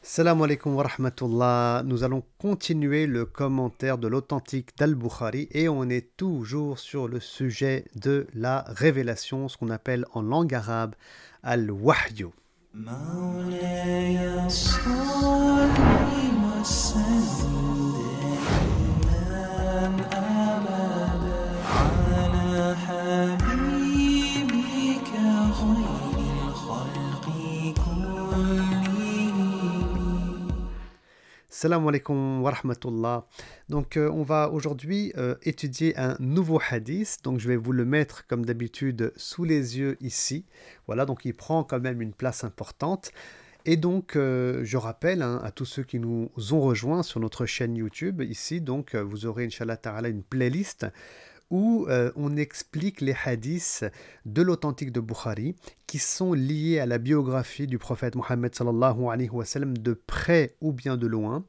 Salam alaikum wa rahmatullah. Nous allons continuer le commentaire de l'authentique d'Al-Bukhari et on est toujours sur le sujet de la révélation, ce qu'on appelle en langue arabe Al-Wahyu. مولاي صل وسلم دائما أبدا على حبيبك خير الخلق كلهم. Salam alaikum wa rahmatullah. Donc on va aujourd'hui étudier un nouveau hadith. Donc je vais vous le mettre comme d'habitude sous les yeux ici. Voilà, donc il prend quand même une place importante. Et donc je rappelle à tous ceux qui nous ont rejoints sur notre chaîne YouTube ici, donc vous aurez Inch'Allah Ta'ala une playlist où on explique les hadiths de l'authentique de Bukhari qui sont liés à la biographie du prophète Mohammed sallallahu alayhi wa sallam de près ou bien de loin.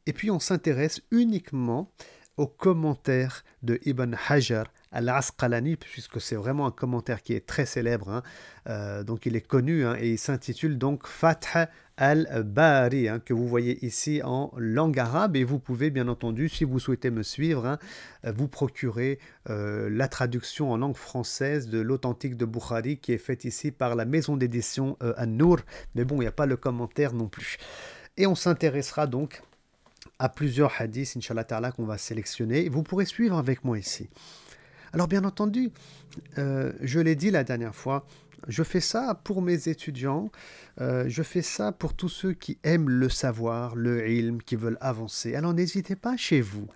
Et puis on s'intéresse uniquement aux commentaires de Ibn Hajar al-Asqalani, puisque c'est vraiment un commentaire qui est très célèbre, donc il est connu, et il s'intitule donc Fath al-Bari, que vous voyez ici en langue arabe, et vous pouvez bien entendu, si vous souhaitez me suivre, vous procurer la traduction en langue française de l'authentique de Bukhari qui est faite ici par la maison d'édition An-Nour, mais bon, il n'y a pas le commentaire non plus. Et on s'intéressera donc à plusieurs hadiths, Inch'Allah Ta'ala, qu'on va sélectionner. Vous pourrez suivre avec moi ici. Alors bien entendu, je l'ai dit la dernière fois, je fais ça pour mes étudiants, je fais ça pour tous ceux qui aiment le savoir, le ilm, qui veulent avancer. Alors n'hésitez pas chez vous,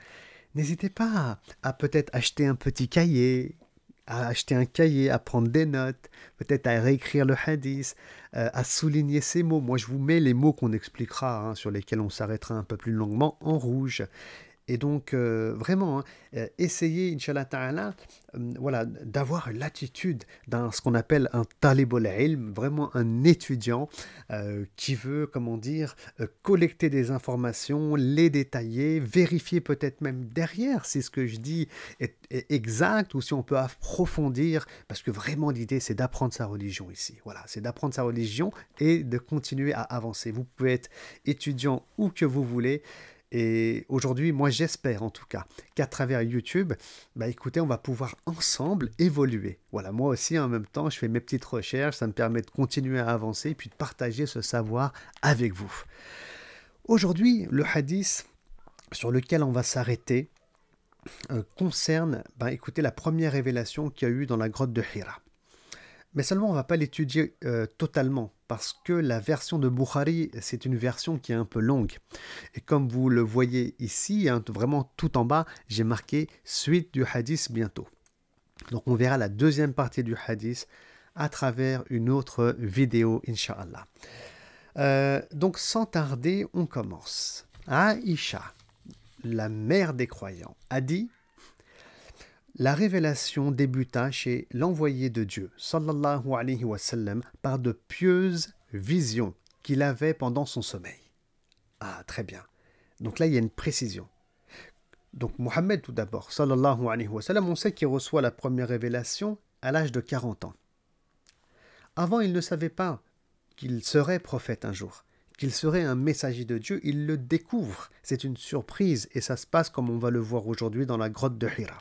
n'hésitez pas à peut-être acheter un petit cahier, à prendre des notes, peut-être à réécrire le hadith, à souligner ces mots. Moi, je vous mets les mots qu'on expliquera, sur lesquels on s'arrêtera un peu plus longuement, en rouge. Et donc, vraiment, essayez, Inch'Allah Ta'ala, voilà, d'avoir l'attitude d'un ce qu'on appelle un talibul ilm, vraiment un étudiant qui veut, comment dire, collecter des informations, les détailler, vérifier peut-être même derrière si ce que je dis est exact ou si on peut approfondir, parce que vraiment l'idée c'est d'apprendre sa religion ici. Voilà, c'est d'apprendre sa religion et de continuer à avancer. Vous pouvez être étudiant où que vous voulez. Et aujourd'hui, moi j'espère en tout cas qu'à travers YouTube, écoutez, on va pouvoir ensemble évoluer. Voilà, moi aussi en même temps, je fais mes petites recherches, ça me permet de continuer à avancer et puis de partager ce savoir avec vous. Aujourd'hui, le hadith sur lequel on va s'arrêter concerne, écoutez, la première révélation qu'il y a eu dans la grotte de Hira. Mais seulement, on ne va pas l'étudier totalement, parce que la version de Bukhari, c'est une version qui est un peu longue. Et comme vous le voyez ici, vraiment tout en bas, j'ai marqué « Suite du hadith bientôt ». Donc on verra la deuxième partie du hadith à travers une autre vidéo, Inch'Allah. Donc sans tarder, on commence. Aïcha, la mère des croyants, a dit: la révélation débuta chez l'envoyé de Dieu, sallallahu alayhi wa sallam, par de pieuses visions qu'il avait pendant son sommeil. Ah, très bien. Donc là, il y a une précision. Donc Mohammed, tout d'abord, sallallahu alayhi wa sallam, on sait qu'il reçoit la première révélation à l'âge de 40 ans. Avant, il ne savait pas qu'il serait prophète un jour, qu'il serait un messager de Dieu. Il le découvre. C'est une surprise et ça se passe comme on va le voir aujourd'hui dans la grotte de Hira.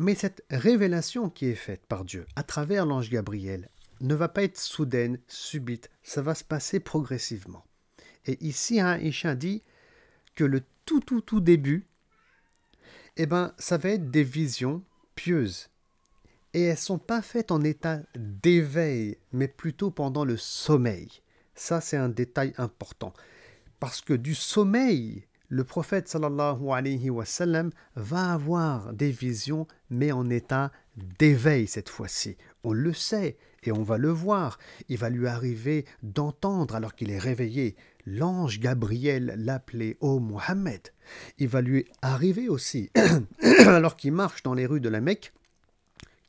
Mais cette révélation qui est faite par Dieu à travers l'ange Gabriel ne va pas être soudaine, subite, ça va se passer progressivement. Et ici, Aïcha dit que le tout début, ça va être des visions pieuses. Et elles ne sont pas faites en état d'éveil, mais plutôt pendant le sommeil. Ça, c'est un détail important. Parce que du sommeil, le prophète sallallahu alayhi wa sallam va avoir des visions, mais en état d'éveil cette fois-ci. On le sait et on va le voir. Il va lui arriver d'entendre, alors qu'il est réveillé, l'ange Gabriel l'appeler « Oh Mohammed ». Il va lui arriver aussi, alors qu'il marche dans les rues de la Mecque,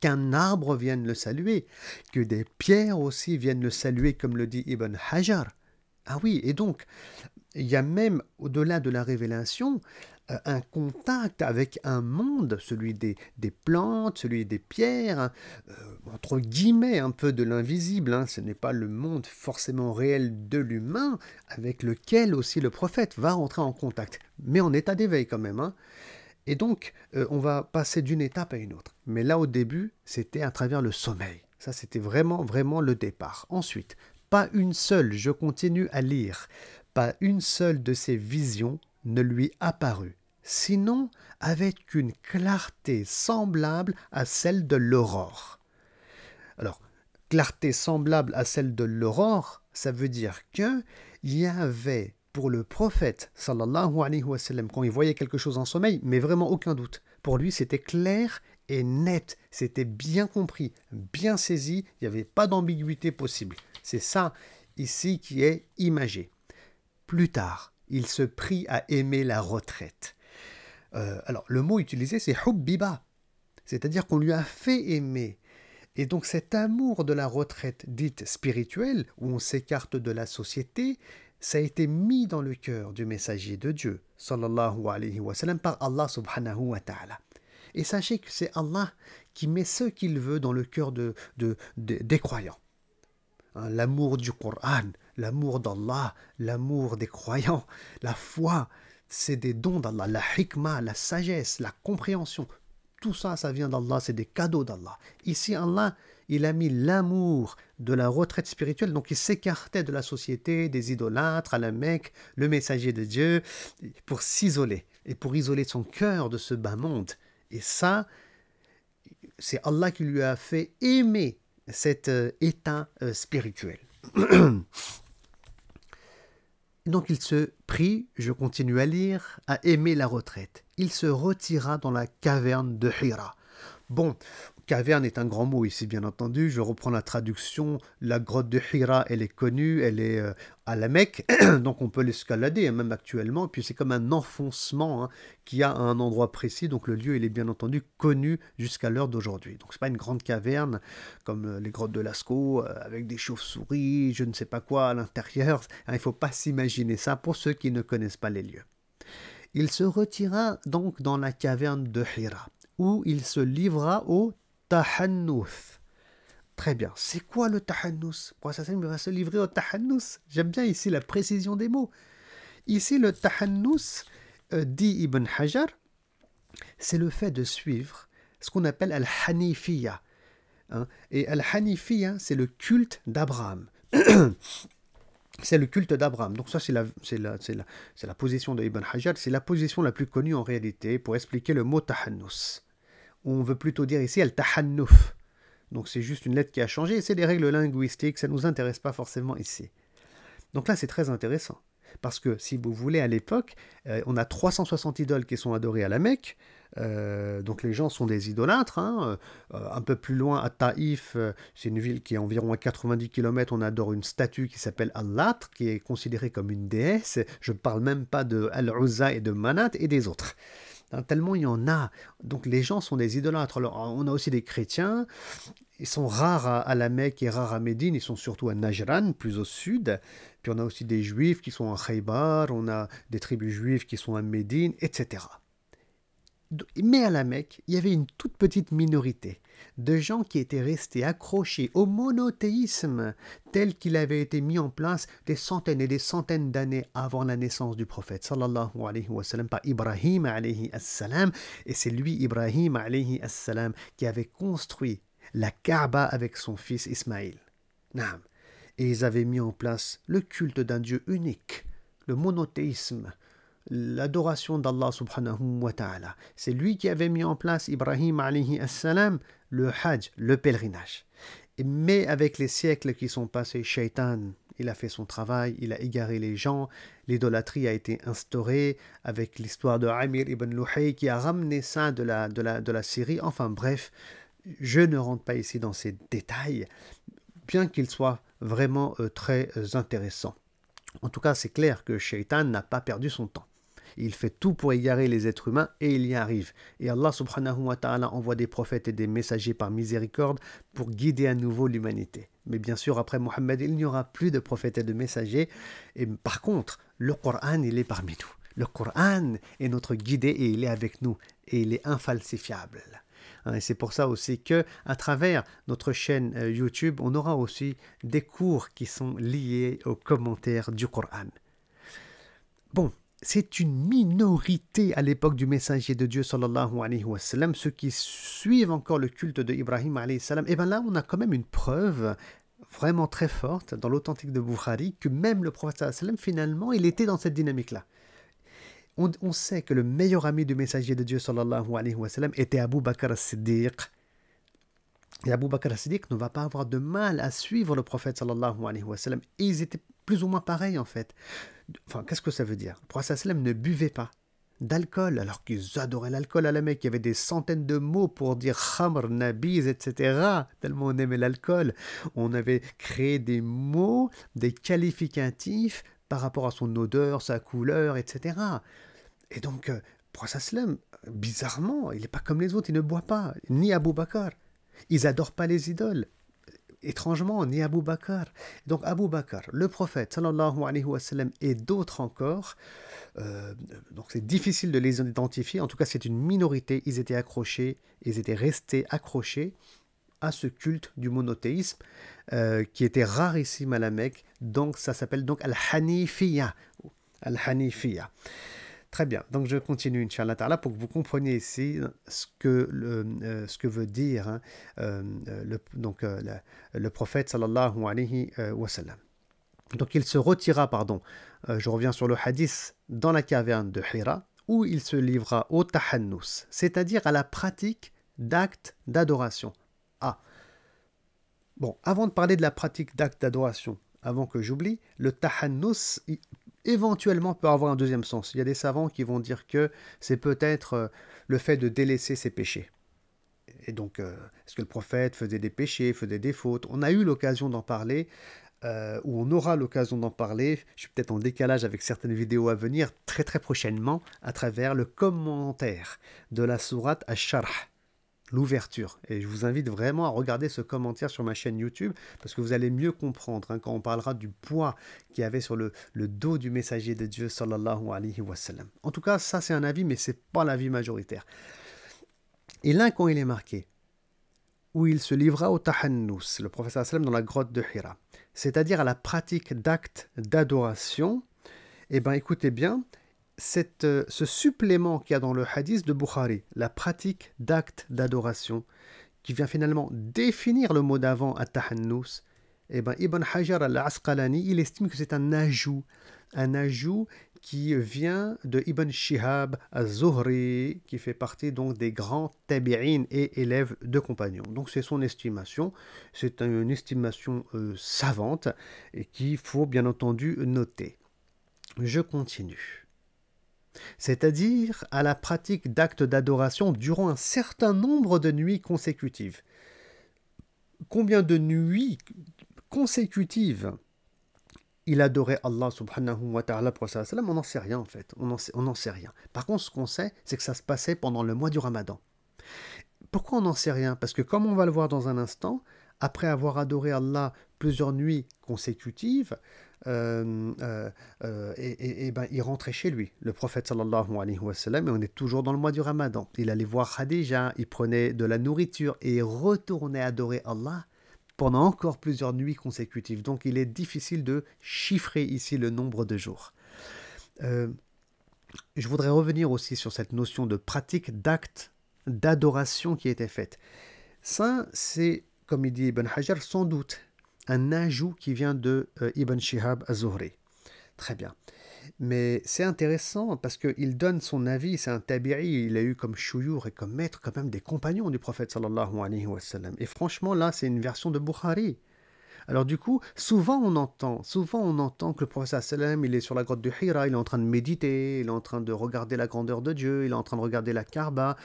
qu'un arbre vienne le saluer, que des pierres aussi viennent le saluer, comme le dit Ibn Hajar. Ah oui, et donc, il y a même, au-delà de la révélation, un contact avec un monde, celui des plantes, celui des pierres, hein, entre guillemets un peu de l'invisible, hein. Ce n'est pas le monde forcément réel de l'humain avec lequel aussi le prophète va rentrer en contact, mais en état d'éveil quand même, hein. Et donc, on va passer d'une étape à une autre. Mais là, au début, c'était à travers le sommeil. Ça, c'était vraiment, vraiment le départ. Ensuite, pas une seule, je continue à lire, pas une seule de ces visions ne lui apparut, sinon avec une clarté semblable à celle de l'aurore. Alors, clarté semblable à celle de l'aurore, ça veut dire qu'il y avait pour le prophète, sallallahu alayhi wa sallam, quand il voyait quelque chose en sommeil, mais vraiment aucun doute. Pour lui, c'était clair et net, c'était bien compris, bien saisi, il n'y avait pas d'ambiguïté possible. C'est ça ici qui est imagé. Plus tard, il se prit à aimer la retraite. Alors, le mot utilisé, c'est hubbiba, c'est-à-dire qu'on lui a fait aimer. Et donc cet amour de la retraite dite spirituelle, où on s'écarte de la société, ça a été mis dans le cœur du messager de Dieu, sallallahu alayhi wa sallam, par Allah subhanahu wa ta'ala. Et sachez que c'est Allah qui met ce qu'il veut dans le cœur des croyants. Hein, l'amour du Coran, l'amour d'Allah, l'amour des croyants, la foi, c'est des dons d'Allah, la hikmah, la sagesse, la compréhension. Tout ça, ça vient d'Allah, c'est des cadeaux d'Allah. Ici, Allah, il a mis l'amour de la retraite spirituelle, donc il s'écartait de la société, des idolâtres, à la Mecque, le messager de Dieu, pour s'isoler, et pour isoler son cœur de ce bas monde. Et ça, c'est Allah qui lui a fait aimer cet état spirituel. Donc il se prit, je continue à lire, à aimer la retraite. Il se retira dans la caverne de Hira. Bon, caverne est un grand mot ici, bien entendu. Je reprends la traduction. La grotte de Hira, elle est connue, elle est à la Mecque, donc on peut l'escalader, hein, même actuellement. Et puis c'est comme un enfoncement, hein, qui a un endroit précis. Donc le lieu, il est bien entendu connu jusqu'à l'heure d'aujourd'hui. Donc c'est pas une grande caverne comme les grottes de Lascaux, avec des chauves-souris, je ne sais pas quoi à l'intérieur. Hein, il ne faut pas s'imaginer ça pour ceux qui ne connaissent pas les lieux. Il se retira donc dans la caverne de Hira, où il se livra au tahannouth. Très bien. C'est quoi le tahannouth? Pourquoi ça va se livrer au tahannouth? J'aime bien ici la précision des mots. Ici, le tahannouth, dit Ibn Hajar, c'est le fait de suivre ce qu'on appelle al-Hanifiyya. Hein? Et al-Hanifiyya, c'est le culte d'Abraham. C'est le culte d'Abraham. Donc ça, c'est la position de Ibn Hajar. C'est la position la plus connue en réalité pour expliquer le mot tahannouth. On veut plutôt dire ici al-tahannouf. Donc c'est juste une lettre qui a changé. Et c'est des règles linguistiques. Ça ne nous intéresse pas forcément ici. Donc là, c'est très intéressant. Parce que, si vous voulez, à l'époque, on a 360 idoles qui sont adorées à la Mecque. Donc les gens sont des idolâtres. Hein. Un peu plus loin, à Taïf, c'est une ville qui est environ à 90 km, on adore une statue qui s'appelle Al-Lat, qui est considérée comme une déesse. Je ne parle même pas de Al-Uzza et de Manat et des autres. Hein, tellement il y en a. Donc les gens sont des idolâtres. Alors on a aussi des chrétiens. Ils sont rares à la Mecque et rares à Médine. Ils sont surtout à Najran, plus au sud. Puis on a aussi des juifs qui sont à Khaybar. On a des tribus juives qui sont à Médine, etc. Mais à la Mecque, il y avait une toute petite minorité de gens qui étaient restés accrochés au monothéisme tel qu'il avait été mis en place des centaines et des centaines d'années avant la naissance du prophète sallallahu alayhi wa sallam par Ibrahim alayhi as-salam. Et c'est lui, Ibrahim alayhi as-salam, qui avait construit la Kaaba avec son fils Ismaïl. Naam. Et ils avaient mis en place le culte d'un Dieu unique, le monothéisme, l'adoration d'Allah subhanahu wa ta'ala. C'est lui qui avait mis en place, Ibrahim alayhi as-salam, le hajj, le pèlerinage. Mais avec les siècles qui sont passés, Shaitan, il a fait son travail, il a égaré les gens, l'idolâtrie a été instaurée avec l'histoire de Amir ibn Luhay qui a ramené ça de la Syrie. Enfin bref, je ne rentre pas ici dans ces détails, bien qu'ils soient vraiment très intéressants. En tout cas, c'est clair que Shaitan n'a pas perdu son temps. Il fait tout pour égarer les êtres humains et il y arrive. Et Allah subhanahu wa ta'ala envoie des prophètes et des messagers par miséricorde pour guider à nouveau l'humanité. Mais bien sûr, après Mohammed, il n'y aura plus de prophètes et de messagers. Et par contre, le Coran, il est parmi nous. Le Coran est notre guide et il est avec nous et il est infalsifiable. Hein, et c'est pour ça aussi que à travers notre chaîne YouTube, on aura aussi des cours qui sont liés aux commentaires du Coran. Bon, c'est une minorité à l'époque du messager de Dieu sallallahu alayhi wa sallam, ceux qui suivent encore le culte de Ibrahim alayhi salam. Et bien là, on a quand même une preuve vraiment très forte dans l'authentique de Bukhari que même le prophète sallallahu alayhi wa sallam, finalement, il était dans cette dynamique-là. On sait que le meilleur ami du messager de Dieu sallallahu alayhi wa sallam était Abu Bakr as-Siddiq. Et Abu Bakr as-Siddiq ne va pas avoir de mal à suivre le prophète sallallahu alayhi wa sallam. Et ils étaient plus ou moins pareils en fait. Enfin, qu'est-ce que ça veut dire? Le prophète sallallahu alayhi wa sallam ne buvait pas d'alcool, alors qu'ils adoraient l'alcool à la Mecque. Il y avait des centaines de mots pour dire khamr, nabiz, etc. Tellement on aimait l'alcool. On avait créé des mots, des qualificatifs par rapport à son odeur, sa couleur, etc. Et donc, le prophète sallallahu alayhi wa sallam, bizarrement, il n'est pas comme les autres, il ne boit pas, ni Abu Bakr. Ils n'adorent pas les idoles. Étrangement, ni Abu Bakr. Donc Abu Bakr, le prophète, sallallahu alayhi wa sallam, et d'autres encore, donc c'est difficile de les identifier, en tout cas c'est une minorité, ils étaient accrochés, ils étaient restés accrochés à ce culte du monothéisme qui était rarissime à la Mecque, donc ça s'appelle donc Al-Hanifiyya. Al-Hanifiyya. Très bien, donc je continue, Inch'Allah Ta'ala, pour que vous compreniez ici ce que veut dire hein, le prophète sallallahu alayhi wa sallam. Donc il se retira, je reviens sur le hadith, dans la caverne de Hira, où il se livra au tahannus, c'est-à-dire à la pratique d'actes d'adoration. Ah, bon, avant de parler de la pratique d'actes d'adoration, avant que j'oublie, le tahannus éventuellement peut avoir un deuxième sens. Il y a des savants qui vont dire que c'est peut-être le fait de délaisser ses péchés. Et donc, est-ce que le prophète faisait des péchés, faisait des fautes? On a eu l'occasion d'en parler, ou on aura l'occasion d'en parler. Je suis peut-être en décalage avec certaines vidéos à venir, très très prochainement, à travers le commentaire de la sourate Ash-Sharh, l'ouverture. Et je vous invite vraiment à regarder ce commentaire sur ma chaîne YouTube, parce que vous allez mieux comprendre hein, quand on parlera du poids qu'il y avait sur le dos du messager de Dieu, sallallahu alayhi wa sallam. En tout cas, ça c'est un avis, mais c'est pas l'avis majoritaire. Et là, quand il est marqué, où il se livra au tahannus, le prophète sallallahu alayhi wa sallam, dans la grotte de Hira, c'est-à-dire à la pratique d'actes d'adoration, eh bien écoutez bien, ce supplément qu'il y a dans le hadith de Bukhari, la pratique d'actes d'adoration, qui vient finalement définir le mot d'avant à tahannus, eh ben, Ibn Hajar al-Asqalani, il estime que c'est un ajout qui vient de Ibn Shihab al-Zuhri, qui fait partie donc des grands tabi'in et élèves de compagnons. Donc c'est son estimation, c'est une estimation savante et qu'il faut bien entendu noter. Je continue. C'est-à-dire à la pratique d'actes d'adoration durant un certain nombre de nuits consécutives. Combien de nuits consécutives il adorait Allah subhanahu wa ta'ala pour sa salam, on n'en sait rien en fait, on n'en sait rien. Par contre, ce qu'on sait, c'est que ça se passait pendant le mois du Ramadan. Pourquoi on n'en sait rien? Parce que comme on va le voir dans un instant, après avoir adoré Allah plusieurs nuits consécutives, ben, il rentrait chez lui, le prophète sallallahu alayhi wa sallam, et on est toujours dans le mois du Ramadan. Il allait voir Khadija, il prenait de la nourriture et retournait adorer Allah pendant encore plusieurs nuits consécutives. Donc il est difficile de chiffrer ici le nombre de jours. Je voudrais revenir aussi sur cette notion de pratique d'actes d'adoration qui était faite. Ça, c'est, comme il dit Ibn Hajar, sans doute un ajout qui vient de Ibn Shihab az-Zuhri. Très bien. Mais c'est intéressant parce qu'il donne son avis, c'est un tabi'i, il a eu comme chouyour et comme maître quand même des compagnons du prophète sallallahu alayhi wa sallam. Et franchement, là, c'est une version de Bukhari. Alors du coup, souvent on entend que le prophète sallallahu alayhi wa sallam, il est sur la grotte de Hira, il est en train de méditer, il est en train de regarder la grandeur de Dieu, il est en train de regarder la Kaaba.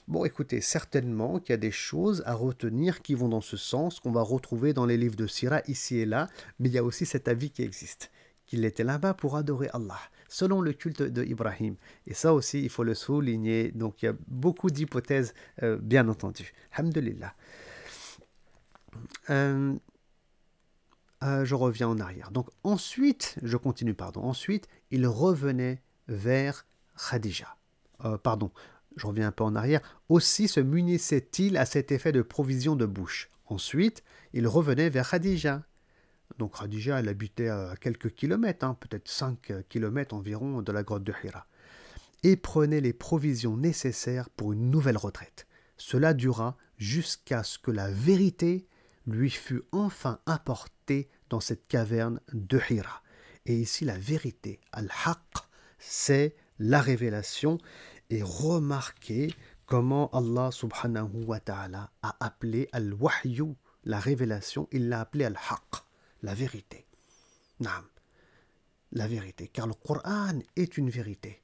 Bon, écoutez, certainement qu'il y a des choses à retenir qui vont dans ce sens, qu'on va retrouver dans les livres de Sira ici et là, mais il y a aussi cet avis qui existe, qu'il était là-bas pour adorer Allah, selon le culte de Ibrahim. Et ça aussi, il faut le souligner. Donc, il y a beaucoup d'hypothèses, bien entendu. Alhamdulillah. Je reviens en arrière. Donc, ensuite, Ensuite, il revenait vers Khadija. Pardon, je reviens un peu en arrière. Aussi se munissait-il à cet effet de provisions de bouche. Ensuite, il revenait vers Khadija. Donc Khadija, elle habitait à quelques kilomètres, hein, peut-être 5 kilomètres environ de la grotte de Hira, et prenait les provisions nécessaires pour une nouvelle retraite. Cela dura jusqu'à ce que la vérité lui fut enfin apportée dans cette caverne de Hira. Et ici, la vérité, al-haq, c'est la révélation. Et remarquez comment Allah subhanahu wa ta'ala a appelé al-wahyu, la révélation, il l'a appelé al-haq, la vérité. Naam, la vérité, car le Coran est une vérité.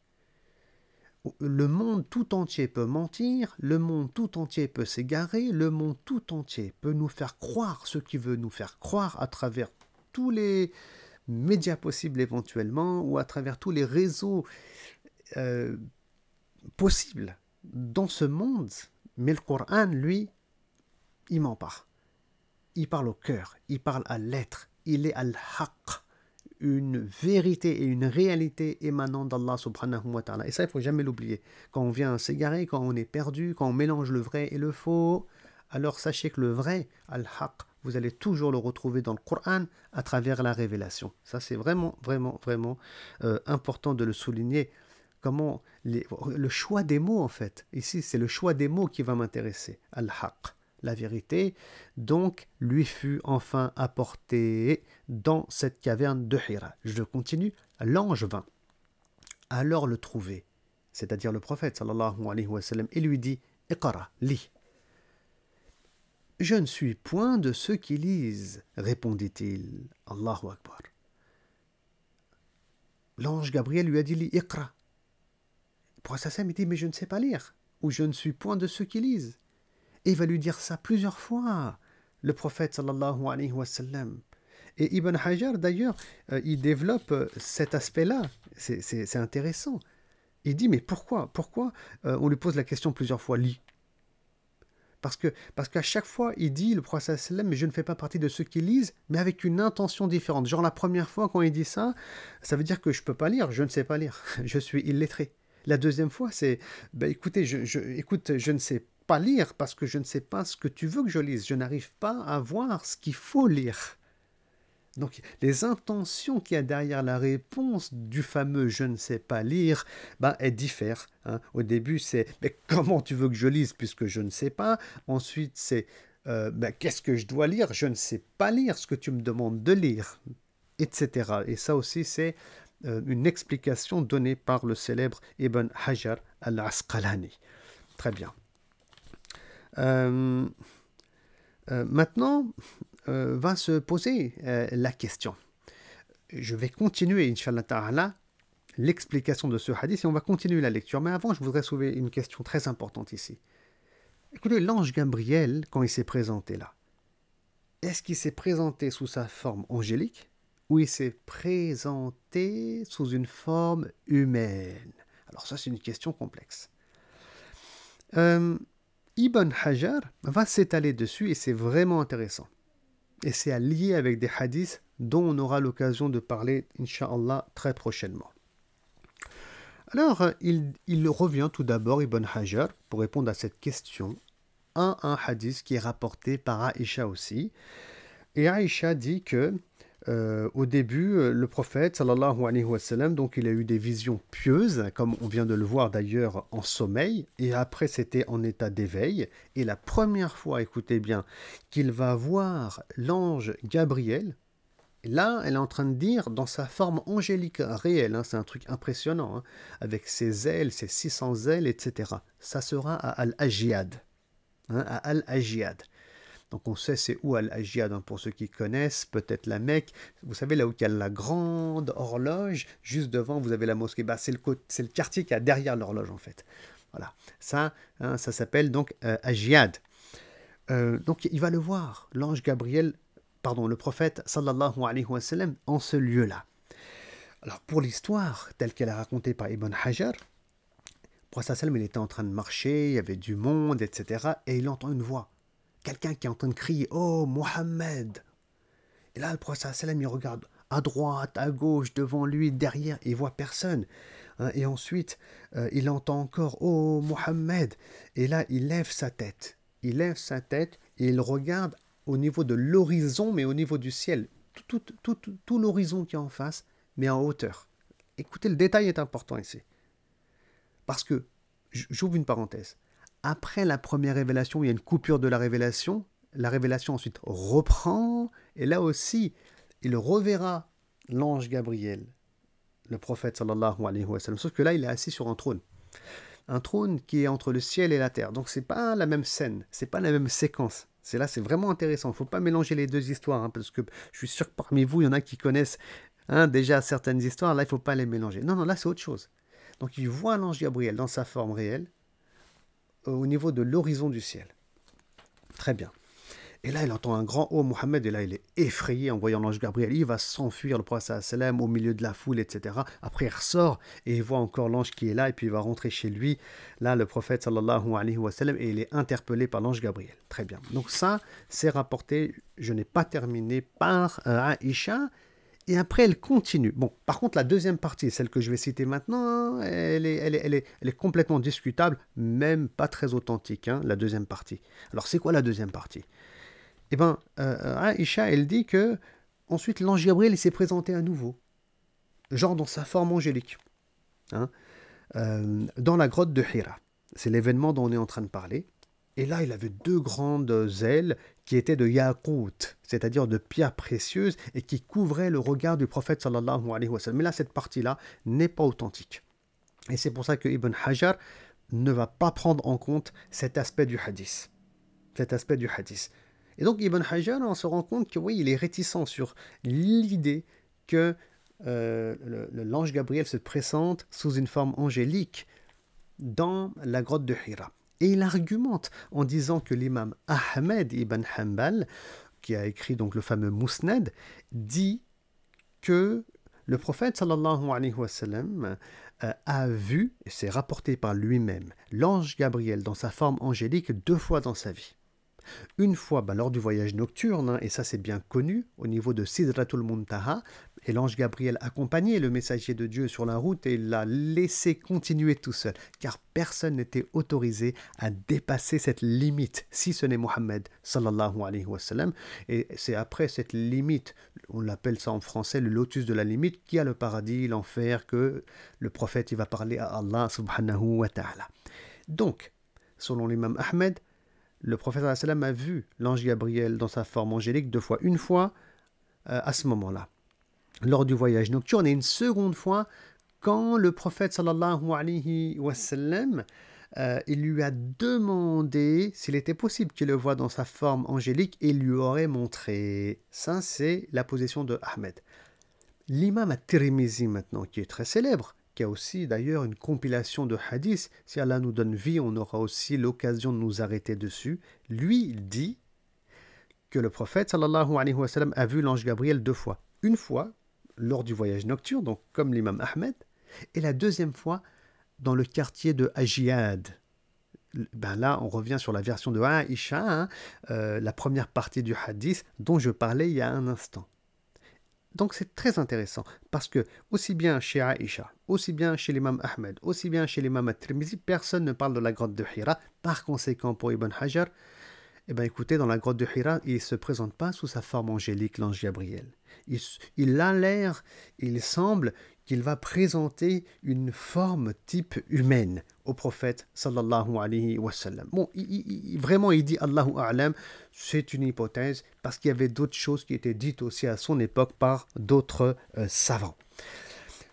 Le monde tout entier peut mentir, le monde tout entier peut s'égarer, le monde tout entier peut nous faire croire ce qu'il veut nous faire croire à travers tous les médias possibles éventuellement ou à travers tous les réseaux possibles dans ce monde. Mais le Coran, lui, il ment pas. Il parle au cœur, il parle à l'être, il est al-haq, une vérité et une réalité émanant d'Allah subhanahu wa ta'ala. Et ça, il ne faut jamais l'oublier. Quand on vient s'égarer, quand on est perdu, quand on mélange le vrai et le faux, alors sachez que le vrai, al-haq, vous allez toujours le retrouver dans le Coran à travers la révélation. Ça, c'est vraiment, vraiment, vraiment important de le souligner. Comment le choix des mots, en fait. Ici, c'est le choix des mots qui va m'intéresser. Al-haq, la vérité, donc lui fut enfin apporté dans cette caverne de Hira. Je continue. L'ange vint alors le trouver, c'est-à-dire le prophète sallallahu alayhi wa sallam, et lui dit « Iqra, lis ». « Je ne suis point de ceux qui lisent », répondit-il. Allahu Akbar. L'ange Gabriel lui a dit « Li Iqra ». Le prophète sallam dit « Mais je ne sais pas lire » ou « Je ne suis point de ceux qui lisent ». Et il va lui dire ça plusieurs fois, le prophète sallallahu alayhi wa sallam. Et Ibn Hajar, d'ailleurs, il développe cet aspect-là. C'est intéressant. Il dit, mais pourquoi on lui pose la question plusieurs fois, lis. Parce qu'à chaque fois, il dit, le prophète sallallahu alayhi wa sallam, mais je ne fais pas partie de ceux qui lisent, mais avec une intention différente. Genre la première fois, quand il dit ça, ça veut dire que je ne peux pas lire, je ne sais pas lire, je suis illettré. La deuxième fois, c'est, écoutez, je ne sais pas lire parce que je ne sais pas ce que tu veux que je lise. Je n'arrive pas à voir ce qu'il faut lire. Donc, les intentions qu'il y a derrière la réponse du fameux « je ne sais pas lire », elles diffèrent. Hein. Au début, c'est « mais comment tu veux que je lise puisque je ne sais pas ?» Ensuite, c'est « qu'est-ce que je dois lire? Je ne sais pas lire ce que tu me demandes de lire. » Etc. Et ça aussi, c'est une explication donnée par le célèbre Ibn Hajar al-Asqalani. Très bien. Maintenant, va se poser la question. Je vais continuer, Inch'Allah Ta'ala, l'explication de ce hadith et on va continuer la lecture. Mais avant, je voudrais soulever une question très importante ici. Écoutez, l'ange Gabriel, quand il s'est présenté là, est-ce qu'il s'est présenté sous sa forme angélique ou il s'est présenté sous une forme humaine? Alors ça, c'est une question complexe. Ibn Hajar va s'étaler dessus et c'est vraiment intéressant. Et c'est à lier avec des hadiths dont on aura l'occasion de parler, Inch'Allah, très prochainement. Alors, il revient tout d'abord, Ibn Hajar, pour répondre à cette question, à un hadith qui est rapporté par Aïcha aussi. Et Aïcha dit que au début, le prophète, sallallahu alayhi wa sallam, donc il a eu des visions pieuses, comme on vient de le voir d'ailleurs en sommeil, et après c'était en état d'éveil. Et la première fois, écoutez bien, qu'il va voir l'ange Gabriel, là, elle est en train de dire dans sa forme angélique réelle, hein, c'est un truc impressionnant, hein, avec ses ailes, ses 600 ailes, etc. Ça sera à Al-Ajiyad. Hein, à Al-Ajiyad. Donc on sait c'est où Al-Ajiyad, hein, pour ceux qui connaissent, peut-être la Mecque. Vous savez, là où il y a la grande horloge, juste devant, vous avez la mosquée. C'est le quartier qui a derrière l'horloge, en fait. Voilà. Ça, hein, ça s'appelle donc Ajiyad. Donc il va le voir, l'ange Gabriel, le prophète, sallallahu alayhi wa sallam, en ce lieu-là. Alors pour l'histoire, telle qu'elle est racontée par Ibn Hajar, le prophète sallam, il était en train de marcher, il y avait du monde, etc. Et il entend une voix. Quelqu'un qui est en train de crier « Oh, Mohammed !» Et là, le prophète sallam, il regarde à droite, à gauche, devant lui, derrière, et il voit personne. hein. Et ensuite, il entend encore Oh Mohammed. Et là, il lève sa tête. Il lève sa tête et il regarde au niveau de l'horizon, mais au niveau du ciel. Tout l'horizon qui est en face, mais en hauteur. Écoutez, le détail est important ici. Parce que, j'ouvre une parenthèse, après la première révélation, il y a une coupure de la révélation ensuite reprend, et là aussi, il reverra l'ange Gabriel, le prophète sallallahu alayhi wa sallam, sauf que là, il est assis sur un trône qui est entre le ciel et la terre. Donc, c'est pas la même scène, c'est pas la même séquence. C'est vraiment intéressant. Il ne faut pas mélanger les deux histoires, hein, parce que je suis sûr que parmi vous, il y en a qui connaissent déjà certaines histoires. Là, il ne faut pas les mélanger. Non, non, là, c'est autre chose. Donc, il voit l'ange Gabriel dans sa forme réelle, au niveau de l'horizon du ciel. Très bien. Et là, il entend un grand Oh Mohammed, et là, il est effrayé en voyant l'ange Gabriel. Il va s'enfuir, le prophète sallam, au milieu de la foule, etc. Après, il ressort et il voit encore l'ange qui est là, et puis il va rentrer chez lui. Là, le prophète sallallahu alayhi wa sallam, et il est interpellé par l'ange Gabriel. Très bien. Donc ça, c'est rapporté, je n'ai pas terminé, par Aïcha. Et après, elle continue. Bon, par contre, la deuxième partie, celle que je vais citer maintenant, elle est complètement discutable, même pas très authentique, hein, la deuxième partie. Alors, c'est quoi la deuxième partie? Eh bien, Aïcha, elle dit que ensuite l'ange Gabriel il s'est présenté à nouveau, genre dans sa forme angélique, hein, dans la grotte de Hira. C'est l'événement dont on est en train de parler. Et là, il avait deux grandes ailes qui étaient de yakout, c'est-à-dire de pierres précieuses, et qui couvraient le regard du prophète sallallahu alayhi wa sallam. Mais là, cette partie-là n'est pas authentique. Et c'est pour ça que Ibn Hajar ne va pas prendre en compte cet aspect du hadith. Cet aspect du hadith. Et donc Ibn Hajar, on se rend compte que oui, il est réticent sur l'idée que l'ange Gabriel se présente sous une forme angélique dans la grotte de Hira. Et il argumente en disant que l'imam Ahmed ibn Hanbal, qui a écrit donc le fameux Musnad, dit que le prophète sallallahu alayhi wa sallam a vu, et c'est rapporté par lui-même, l'ange Gabriel dans sa forme angélique 2 fois dans sa vie. Une fois lors du voyage nocturne, hein, et ça c'est bien connu, au niveau de Sidratul Muntaha, et l'ange Gabriel accompagnait le messager de Dieu sur la route et l'a laissé continuer tout seul, car personne n'était autorisé à dépasser cette limite, si ce n'est Mohammed sallallahu alayhi wa sallam. Et c'est après cette limite, on l'appelle ça en français le lotus de la limite, qui a le paradis, l'enfer, que le prophète il va parler à Allah subhanahu wa ta'ala. Donc, selon l'imam Ahmed, le prophète sallam a vu l'ange Gabriel dans sa forme angélique 2 fois. Une fois à ce moment-là, lors du voyage nocturne, et une seconde fois quand le prophète sallallahu alayhi wa sallam, il lui a demandé s'il était possible qu'il le voie dans sa forme angélique et il lui aurait montré. Ça, c'est la position de Ahmed. L'imam at-Tirmizi maintenant, qui est très célèbre, qui a aussi d'ailleurs une compilation de hadiths, si Allah nous donne vie, on aura aussi l'occasion de nous arrêter dessus, lui, il dit que le prophète sallallahu alayhi wa sallam a vu l'ange Gabriel 2 fois. Une fois lors du voyage nocturne, donc comme l'imam Ahmed, et la deuxième fois dans le quartier de Ajiyad. Là, on revient sur la version de Aïcha, hein, la première partie du hadith dont je parlais il y a un instant. Donc c'est très intéressant, parce que aussi bien chez Aïcha, aussi bien chez l'imam Ahmed, aussi bien chez l'imam at-Tirmizi, personne ne parle de la grotte de Hira. Par conséquent, pour Ibn Hajar, écoutez, dans la grotte de Hira, il ne se présente pas sous sa forme angélique, l'ange Gabriel. Il a l'air, il semble qu'il va présenter une forme type humaine au prophète sallallahu alayhi wa sallam. Bon, vraiment, il dit Allahu a'lam, c'est une hypothèse, parce qu'il y avait d'autres choses qui étaient dites aussi à son époque par d'autres savants.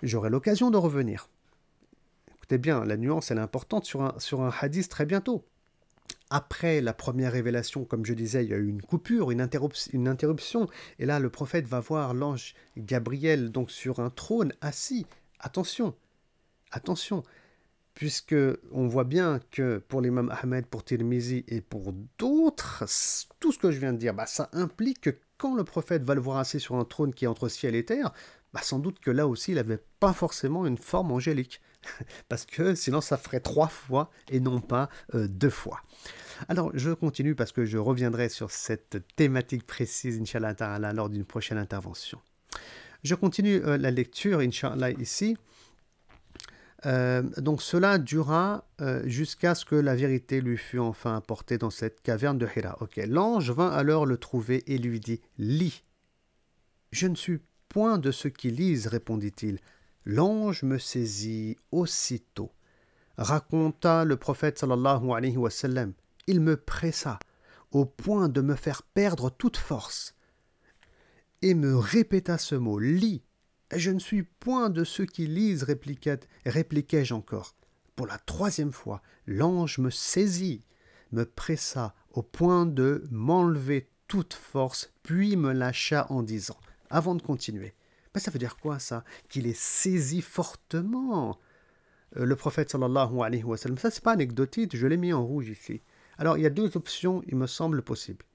J'aurai l'occasion de revenir. Écoutez bien, la nuance, elle est importante sur un hadith très bientôt. Après la première révélation, comme je disais, il y a eu une coupure, une interruption. Et là, le prophète va voir l'ange Gabriel donc sur un trône assis. Attention, attention, puisque on voit bien que pour l'imam Ahmed, pour Tirmizi et pour d'autres, tout ce que je viens de dire, ça implique que quand le prophète va le voir assis sur un trône qui est entre ciel et terre, sans doute que là aussi, il n'avait pas forcément une forme angélique. Parce que sinon, ça ferait 3 fois et non pas 2 fois. Alors, je continue parce que je reviendrai sur cette thématique précise, Inch'Allah Ta'ala, lors d'une prochaine intervention. Je continue la lecture, Inch'Allah, ici. Donc cela dura jusqu'à ce que la vérité lui fût enfin apportée dans cette caverne de Hira. Ok, l'ange vint alors le trouver et lui dit: Lis. Je ne suis point de ceux qui lisent, répondit-il. L'ange me saisit aussitôt. Raconta le prophète sallallahu alayhi wa sallam. Il me pressa au point de me faire perdre toute force et me répéta ce mot: lis. Je ne suis point de ceux qui lisent, répliquai-je encore. Pour la troisième fois, l'ange me saisit, me pressa au point de m'enlever toute force, puis me lâcha en disant, avant de continuer: ben, ça veut dire quoi ça? Qu'il est saisi fortement. Le prophète sallallahu alayhi wa sallam, ça c'est pas anecdotique, je l'ai mis en rouge ici. Alors il y a deux options, il me semble possible.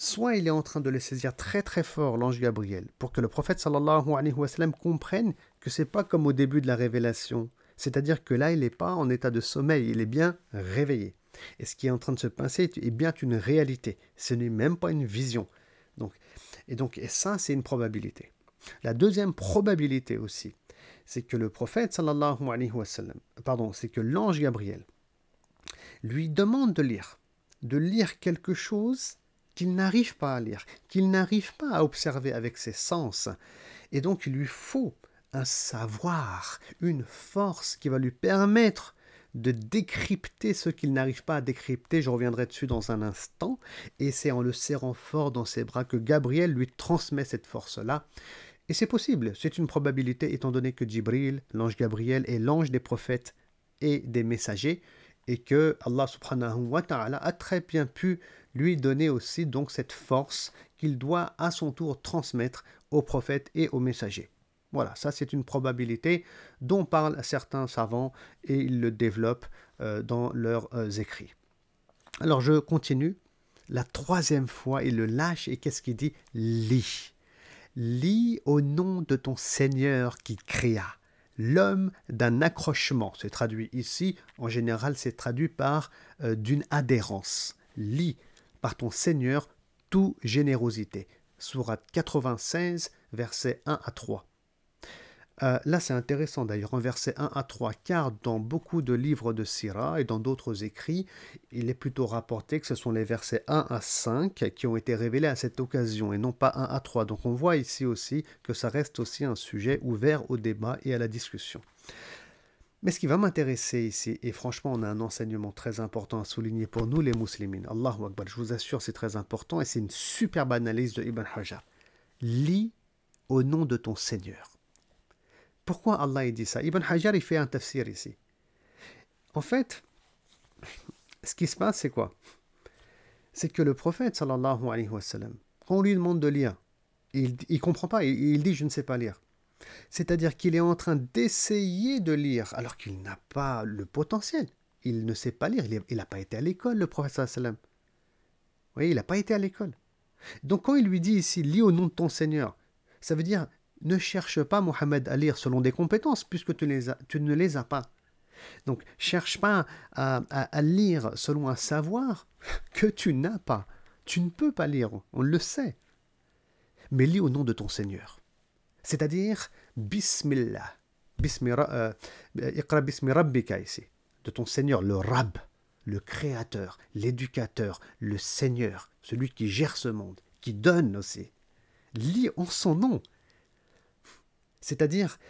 Soit il est en train de le saisir très très fort, l'ange Gabriel, pour que le prophète sallallahu alayhi wa sallam comprenne que c'est pas comme au début de la révélation. C'est-à-dire que là, il n'est pas en état de sommeil, il est bien réveillé. Et ce qui est en train de se passer est bien une réalité. Ce n'est même pas une vision. Et ça, c'est une probabilité. La deuxième probabilité aussi, c'est que le prophète sallallahu alayhi wa sallam, c'est que l'ange Gabriel lui demande de lire quelque chose qu'il n'arrive pas à lire, qu'il n'arrive pas à observer avec ses sens. Et donc, il lui faut un savoir, une force qui va lui permettre de décrypter ce qu'il n'arrive pas à décrypter. Je reviendrai dessus dans un instant. Et c'est en le serrant fort dans ses bras que Gabriel lui transmet cette force-là. Et c'est possible, c'est une probabilité, étant donné que Jibril, l'ange Gabriel, est l'ange des prophètes et des messagers, et que Allah subhanahu wa ta'ala a très bien pu lui donner aussi donc cette force qu'il doit à son tour transmettre aux prophètes et aux messagers. Voilà, ça c'est une probabilité dont parlent certains savants et ils le développent dans leurs écrits. Alors je continue. La troisième fois, il le lâche et qu'est-ce qu'il dit? Lis. Lis au nom de ton Seigneur qui créa. L'homme d'un accrochement, c'est traduit ici, en général c'est traduit par d'une adhérence. Lis par ton Seigneur toute générosité. Sourate 96, versets 1 à 3. Là c'est intéressant d'ailleurs, en versets 1 à 3, car dans beaucoup de livres de Sira et dans d'autres écrits, il est plutôt rapporté que ce sont les versets 1 à 5 qui ont été révélés à cette occasion et non pas 1 à 3. Donc on voit ici aussi que ça reste aussi un sujet ouvert au débat et à la discussion. Mais ce qui va m'intéresser ici, et franchement on a un enseignement très important à souligner pour nous les musulmans, Allahu Akbar, je vous assure c'est très important et c'est une superbe analyse de Ibn Hajar. Lis au nom de ton Seigneur. Pourquoi Allah dit ça? Ibn Hajar il fait un tafsir ici. En fait, ce qui se passe c'est quoi? C'est que le prophète sallallahu alayhi wa sallam, quand on lui demande de lire, il ne comprend pas, il dit je ne sais pas lire. C'est-à-dire qu'il est en train d'essayer de lire alors qu'il n'a pas le potentiel. Il ne sait pas lire, il n'a pas été à l'école le prophète sallallahu alayhi wa sallam. Oui, il n'a pas été à l'école. Donc quand il lui dit ici lis au nom de ton Seigneur, ça veut dire ne cherche pas, Mohammed, à lire selon des compétences, puisque tu ne les as pas. Donc, cherche pas à lire selon un savoir que tu n'as pas. Tu ne peux pas lire, on le sait. Mais lis au nom de ton Seigneur. C'est-à-dire, Bismillah. Iqra bismi rabbika ici. De ton Seigneur, le Rab, le Créateur, l'Éducateur, le Seigneur, celui qui gère ce monde, qui donne aussi. Lis en son nom. C'est-à-dire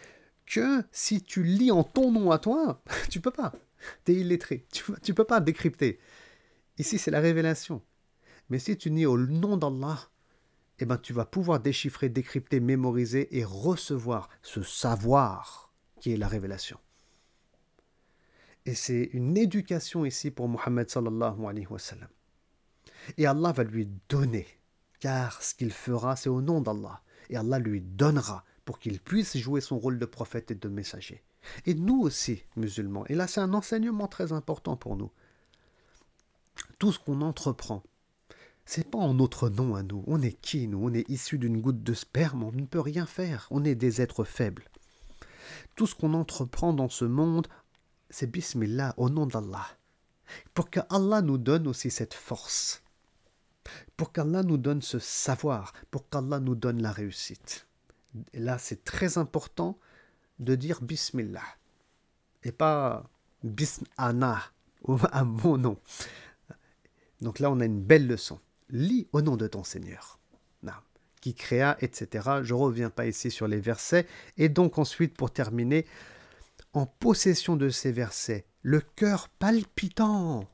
que si tu lis en ton nom à toi, tu peux pas. Tu es illettré. Tu peux pas décrypter. Ici, c'est la révélation. Mais si tu lis au nom d'Allah, eh ben, tu vas pouvoir déchiffrer, décrypter, mémoriser et recevoir ce savoir qui est la révélation. Et c'est une éducation ici pour Muhammad sallallahu alayhi wa sallam. Et Allah va lui donner, car ce qu'il fera, c'est au nom d'Allah. Et Allah lui donnera pour qu'il puisse jouer son rôle de prophète et de messager. Et nous aussi, musulmans, et là c'est un enseignement très important pour nous, tout ce qu'on entreprend, c'est pas en notre nom à nous. On est qui, nous? On est issu d'une goutte de sperme, on ne peut rien faire, on est des êtres faibles. Tout ce qu'on entreprend dans ce monde, c'est Bismillah, au nom d'Allah. Pour qu'Allah nous donne aussi cette force, pour qu'Allah nous donne ce savoir, pour qu'Allah nous donne la réussite. Et là, c'est très important de dire Bismillah. et pas Bism Ana, ou à mon nom. Donc là, on a une belle leçon. Lis au nom de ton Seigneur, qui créa, etc. Je ne reviens pas ici sur les versets. Et donc ensuite, pour terminer, en possession de ces versets, le cœur palpitant,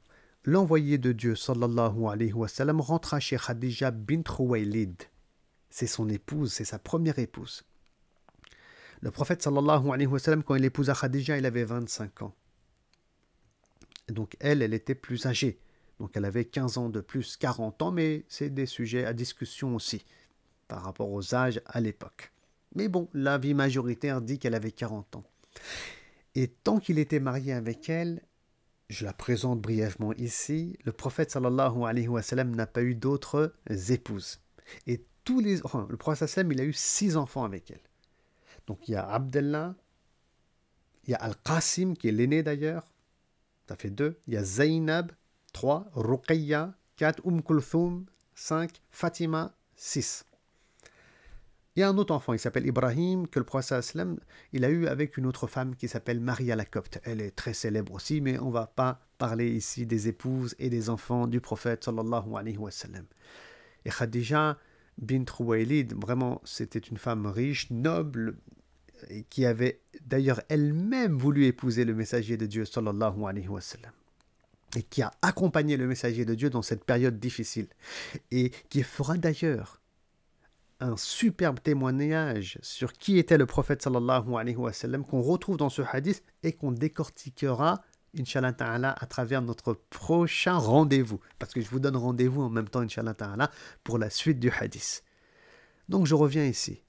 l'envoyé de Dieu, sallallahu alayhi wa sallam, rentra chez Khadija bint Khuwaylid. C'est son épouse, c'est sa première épouse. Le prophète, sallallahu alayhi wa sallam, quand il épousa Khadija, il avait 25 ans. Et donc elle était plus âgée. Donc elle avait 15 ans de plus, 40 ans, mais c'est des sujets à discussion aussi, par rapport aux âges à l'époque. Mais bon, l'avis majoritaire dit qu'elle avait 40 ans. Et tant qu'il était marié avec elle, je la présente brièvement ici, le prophète sallallahu alayhi wa sallam n'a pas eu d'autres épouses. Et le prophète sallam, il a eu 6 enfants avec elle. Donc il y a Abdallah, il y a Al-Qasim qui est l'aîné d'ailleurs, ça fait 2, il y a Zainab, 3, Ruqayya, 4, Kulthum, 5, Fatima, 6. Il y a un autre enfant, il s'appelle Ibrahim, que le prophète sallam, il a eu avec une autre femme qui s'appelle Maria la Copte. Elle est très célèbre aussi, mais on ne va pas parler ici des épouses et des enfants du prophète sallallahu alayhi wa sallam. Et Khadija bint Khuwaylid, vraiment, c'était une femme riche, noble, et qui avait d'ailleurs elle-même voulu épouser le messager de Dieu sallallahu alayhi wa sallam. Et qui a accompagné le messager de Dieu dans cette période difficile. Et qui fera d'ailleurs un superbe témoignage sur qui était le prophète sallallahu alayhi wa sallam qu'on retrouve dans ce hadith et qu'on décortiquera, Inch'Allah ta'ala, à travers notre prochain rendez-vous. Parce que je vous donne rendez-vous en même temps, Inch'Allah ta'ala, pour la suite du hadith. Donc je reviens ici.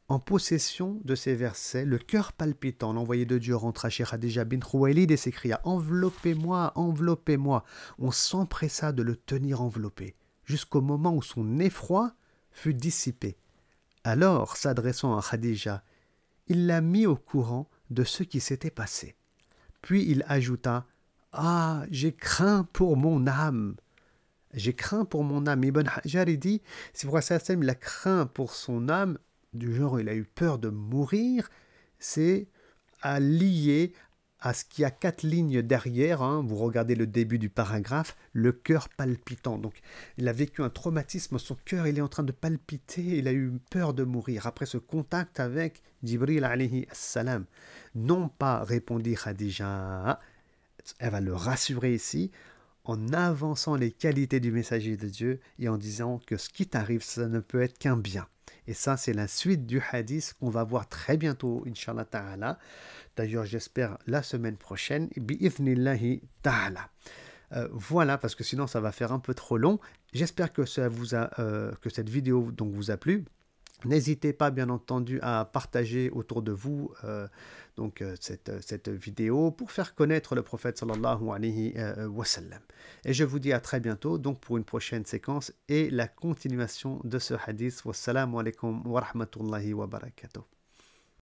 En possession de ces versets, le cœur palpitant, l'envoyé de Dieu rentra chez Khadija bint Khuwaylid et s'écria « Enveloppez-moi, enveloppez-moi » On s'empressa de le tenir enveloppé, jusqu'au moment où son effroi fut dissipé. Alors, s'adressant à Khadija, il l'a mis au courant de ce qui s'était passé. Puis il ajouta « Ah, j'ai craint pour mon âme !» J'ai craint pour mon âme. Ibn Hajar dit, c'est pour ça qu'il a craint pour son âme, du genre il a eu peur de mourir, c'est à lier à ce qui a 4 lignes derrière, vous regardez le début du paragraphe, le cœur palpitant. Donc il a vécu un traumatisme, son cœur il est en train de palpiter, il a eu peur de mourir après ce contact avec Jibril alayhi salam. Non pas, répondit Khadija, elle va le rassurer ici, en avançant les qualités du messager de Dieu et en disant que ce qui t'arrive, ça ne peut être qu'un bien. Et ça, c'est la suite du hadith qu'on va voir très bientôt, Inch'Allah ta'ala. D'ailleurs, j'espère la semaine prochaine, bi'ithnillahi ta'ala. Voilà, parce que sinon, ça va faire un peu trop long. J'espère que que cette vidéo donc, vous a plu. N'hésitez pas, bien entendu, à partager autour de vous cette vidéo pour faire connaître le prophète sallallahu alayhi wa sallam. Et je vous dis à très bientôt donc pour une prochaine séquence et la continuation de ce hadith. Wassalamu alaikum wa rahmatullahi wa barakatuh.